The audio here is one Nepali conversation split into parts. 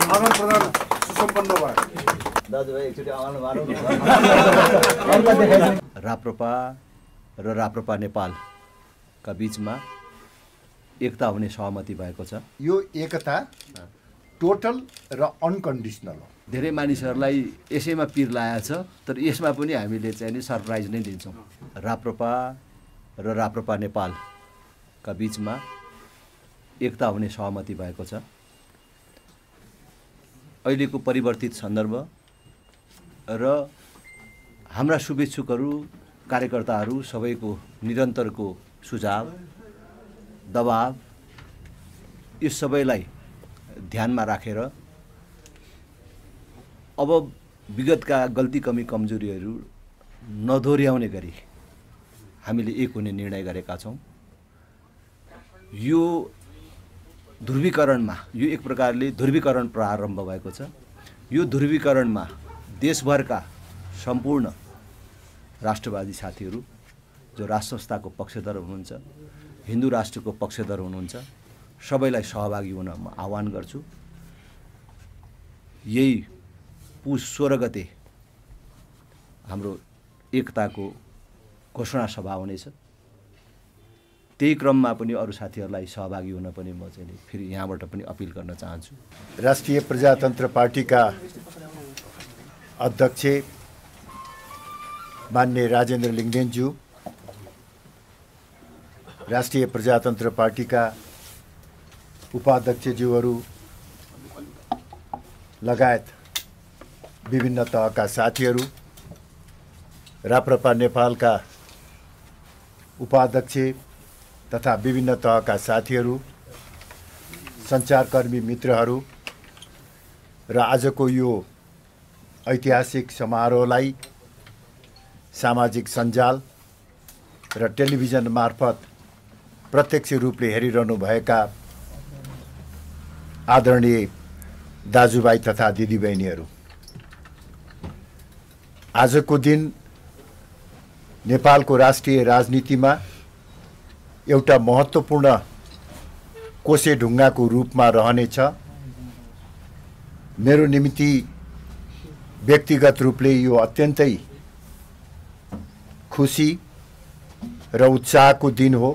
आदान प्रदान सुसम्पन्न भयो। दाजुभाइ एकचोटि आउनु मानौ न। राप्रपा र राप्रपा नेपालका बीचमा एकता हुने सहमति भएको छ। यो एकता टोटल र अनकन्डिसनल हो। धेरै मानिसहरूलाई यसैमा पिर लागेको छ, तर यसमा पनि हामीले चाहिँ नि सरप्राइज नै दिन्छौँ। राप्रपा र राप्रपा नेपालका बीचमा एकता हुने सहमति भएको छ। अहिलेको परिवर्तित सन्दर्भ र हाम्रा शुभेच्छुकहरू, कार्यकर्ताहरू सबैको निरन्तरको सुझाव, दबाब, यो सबैलाई ध्यानमा राखेर अब विगतका गल्ती कमी कमजोरीहरू नदोहोऱ्याउने गरी हामीले एक हुने निर्णय गरेका छौँ। यो ध्रुवीकरणमा, यो एक प्रकारले ध्रुवीकरण प्रारम्भ भएको छ। यो ध्रुवीकरणमा देशभरका सम्पूर्ण राष्ट्रवादी साथीहरू जो राष्ट्र संस्थाको पक्षधर हुनुहुन्छ, हिन्दू राष्ट्रको पक्षधर हुनुहुन्छ, सबैलाई सहभागी हुन म आह्वान गर्छु। यही पुस 16 गते हाम्रो एकताको घोषणा सभा हुनेछ। त्यही क्रममा पनि अरू साथीहरूलाई सहभागी हुन पनि म चाहिँ फेरि यहाँबाट पनि अपिल गर्न चाहन्छु। राष्ट्रिय प्रजातन्त्र पार्टीका अध्यक्ष माननीय राजेन्द्र लिङ्गदेनज्यू, राष्ट्रिय प्रजातन्त्र पार्टीका उपाध्यक्षज्यूहरू लगायत विभिन्न तहका साथीहरू, राप्रपा नेपालका उपाध्यक्ष तथा विभिन्न तहका साथीहरू, सञ्चारकर्मी मित्रहरू र आजको यो ऐतिहासिक समारोहलाई सामाजिक सञ्जाल र टेलिभिजन मार्फत प्रत्यक्ष रूपले हेरिरहनुभएका आदरणीय दाजुभाइ तथा दिदीबहिनीहरू, आजको दिन नेपालको राष्ट्रिय राजनीतिमा एउटा महत्त्वपूर्ण कोसेढुङ्गाको रूपमा रहनेछ। मेरो निम्ति व्यक्तिगत रूपले यो अत्यन्तै खुसी र उत्साहको दिन हो।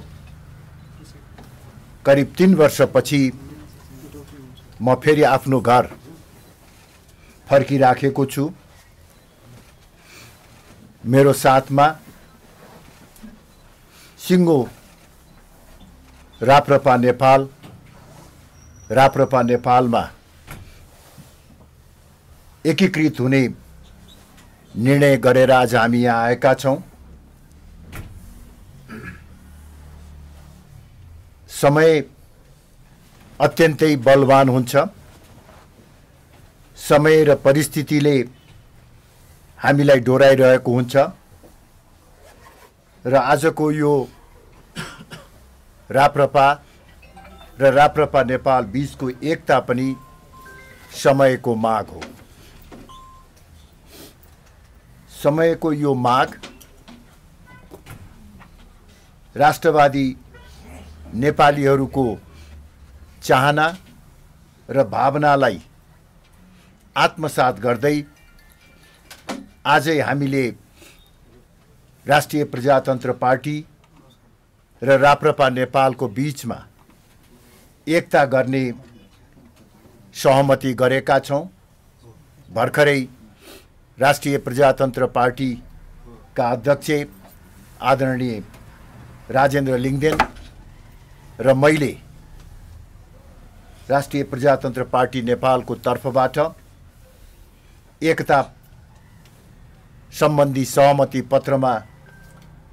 करिब 3 वर्षपछि म फेरि आफ्नो घर फर्किराखेको छु। मेरो साथमा सिङ्गो राप्रपा नेपालमा एकीकृत हुने निर्णय गरेर आज हामी यहाँ आएका छौँ। समय अत्यन्तै बलवान हुन्छ। समय र परिस्थितिले हामीलाई डोराइरहेको हुन्छ र आजको यो राप्रपा र राप्रपा नेपाल बीचको एकता पनि समयको माग हो। समयको यो माग राष्ट्रवादी नेपालीहरूको चाहना र भावनालाई आत्मसात गर्दै आजै हामीले राष्ट्रिय प्रजातन्त्र पार्टी र राप्रपा नेपालको बीचमा एकता गर्ने सहमति गरेका छौँ। भर्खरै राष्ट्रिय प्रजातन्त्र पार्टीका अध्यक्ष आदरणीय राजेन्द्र लिङ्गदेन र मैले राष्ट्रिय प्रजातन्त्र पार्टी नेपालको तर्फबाट एकता सम्बन्धी सहमति पत्रमा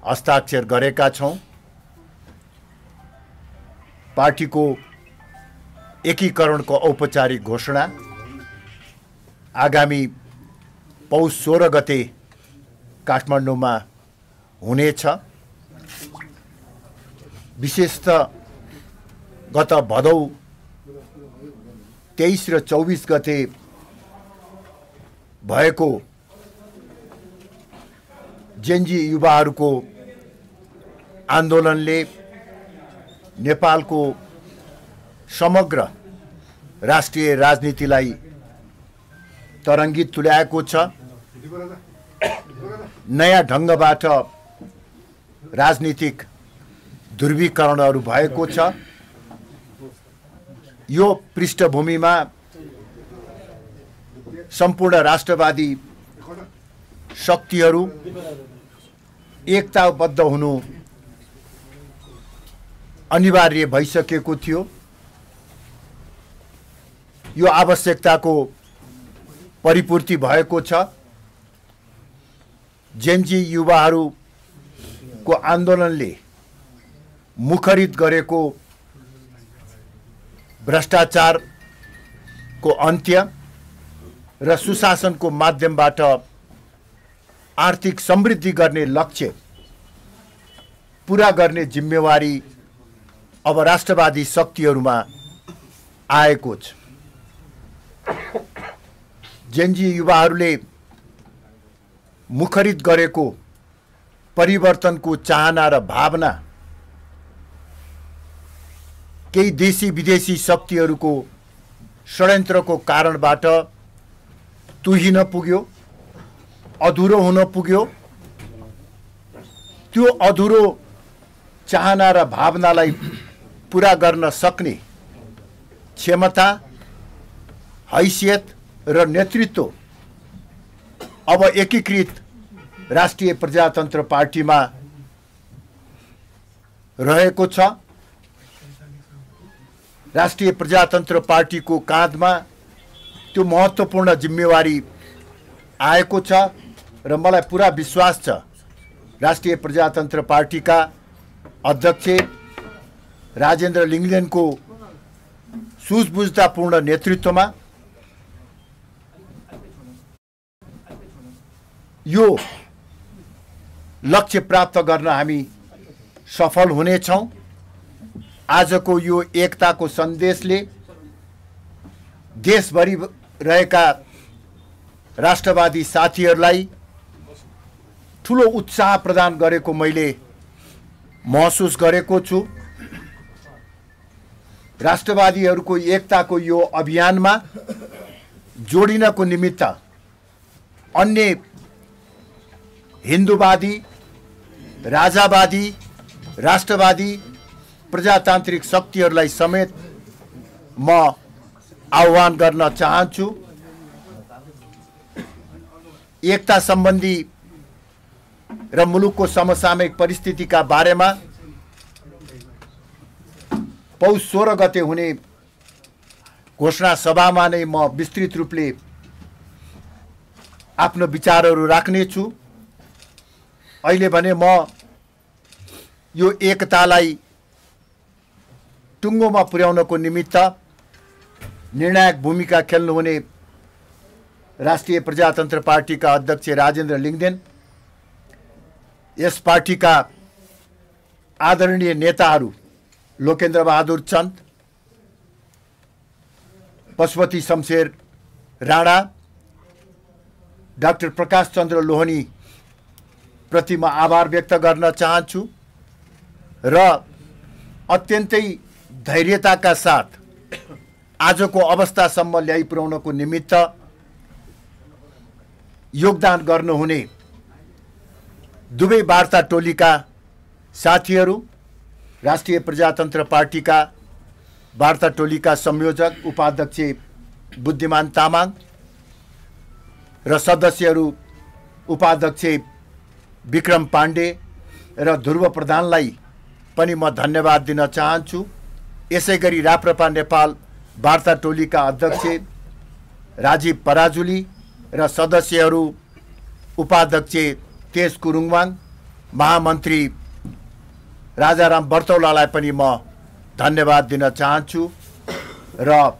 हस्ताक्षर गरेका छौँ। पार्टीको एकीकरणको औपचारिक घोषणा आगामी पौष 16 गते काठमाडौँमा हुनेछ। विशेषतः गत भदौ 23 र 24 गते भएको जेनजी युवाहरूको आन्दोलनले नेपालको समग्र राष्ट्रिय राजनीतिलाई तरङ्गित तुल्याएको छ। नयाँ ढङ्गबाट राजनीतिक ध्रुवीकरणहरू भएको छ। यो पृष्ठभूमिमा सम्पूर्ण राष्ट्रवादी शक्तिहरू एकताबद्ध हुनु अनिवार्य भइसकेको थियो। यो आवश्यकताको परिपूर्ति भएको छ। जेनजी युवाहरूको आन्दोलनले मुखरित गरेको भ्रष्टाचारको अन्त्य र सुशासनको माध्यमबाट आर्थिक समृद्धि गर्ने लक्ष्य पूरा गर्ने जिम्मेवारी अब राष्ट्रवादी शक्तिहरूमा आएको छ। जेनजी युवाहरूले मुखरित गरेको परिवर्तनको चाहना र भावना केही देशी विदेशी शक्तिहरूको षड्यन्त्रको कारणबाट तुहिन पुग्यो, अधुरो हुन पुग्यो। त्यो अधुरो चाहना र भावनालाई पूरा गर्न सक्ने क्षमता, हैसियत र नेतृत्व अब एकीकृत राष्ट्रिय प्रजातन्त्र पार्टीमा रहेको छ। राष्ट्रिय प्रजातन्त्र पार्टीको काँधमा त्यो महत्त्वपूर्ण जिम्मेवारी आएको छ र मलाई पुरा विश्वास छ राष्ट्रिय प्रजातन्त्र पार्टीका अध्यक्ष राजेन्द्र लिङ्गदेनको सुझबुझतापूर्ण नेतृत्वमा यो लक्ष्य प्राप्त गर्न हामी सफल हुनेछौँ। आजको यो एकताको सन्देशले देशभरि रहेका राष्ट्रवादी साथीहरूलाई ठुलो उत्साह प्रदान गरेको मैले महसुस गरेको छु। राष्ट्रवादीहरूको एकताको यो अभियानमा जोडिनको निमित्त अन्य हिन्दूवादी, राजावादी, राष्ट्रवादी, प्रजातान्त्रिक शक्तिहरूलाई समेत म आह्वान गर्न चाहन्छु। एकता सम्बन्धी र मुलुकको समसामयिक परिस्थितिका बारेमा पौष 16 गते हुने घोषणा सभामा नै म विस्तृत रूपले आफ्नो विचारहरू राख्नेछु। अहिले भने म यो एकतालाई टुङ्गोमा पुर्याउनको निमित्त निर्णायक भूमिका खेल्नुहुने राष्ट्रिय प्रजातन्त्र पार्टीका अध्यक्ष राजेन्द्र लिङ्गदेन, यस पार्टीका आदरणीय नेताहरू लोकेन्द्र बहादुर चन्द, पशुपति शमशेर राणा, डाक्टर प्रकाश चन्द्र लोहनी प्रति म आभार व्यक्त गर्न चाहन्छु र अत्यन्तै धैर्यताका साथ आजको अवस्थासम्म ल्याइ पुर्याउनको निमित्त योगदान गर्नुहुने दुवै वार्ता टोलीका साथीहरू, राष्ट्रिय प्रजातन्त्र पार्टीका वार्ता टोलीका संयोजक उपाध्यक्ष बुद्धिमान तामाङ र सदस्यहरू उपाध्यक्ष विक्रम पाण्डे र ध्रुव प्रधानलाई पनि म धन्यवाद दिन चाहन्छु। यसैगरी राप्रपा नेपाल वार्ता टोलीका अध्यक्ष राजीव पराजुली र सदस्यहरू उपाध्यक्ष तेज कुरुङवाङ, महामन्त्री राजाराम बर्तौलालाई पनि म धन्यवाद दिन चाहन्छु र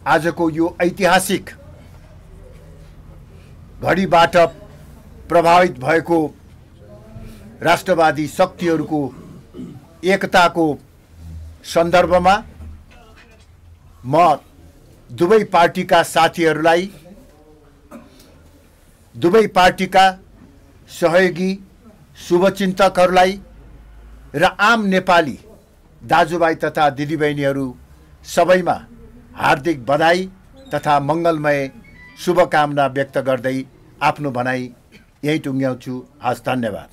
आजको यो ऐतिहासिक घडीबाट प्रभावित भएको राष्ट्रवादी शक्तिहरूको एकताको सन्दर्भमा म दुवै पार्टीका साथीहरूलाई, दुवै पार्टीका सहयोगी शुभचिन्तकहरूलाई र आम नेपाली दाजुभाइ तथा दिदीबहिनीहरू सबैमा हार्दिक बधाई तथा मङ्गलमय शुभकामना व्यक्त गर्दै आफ्नो भनाइ यहीँ टुङ्ग्याउँछु। हस्, धन्यवाद।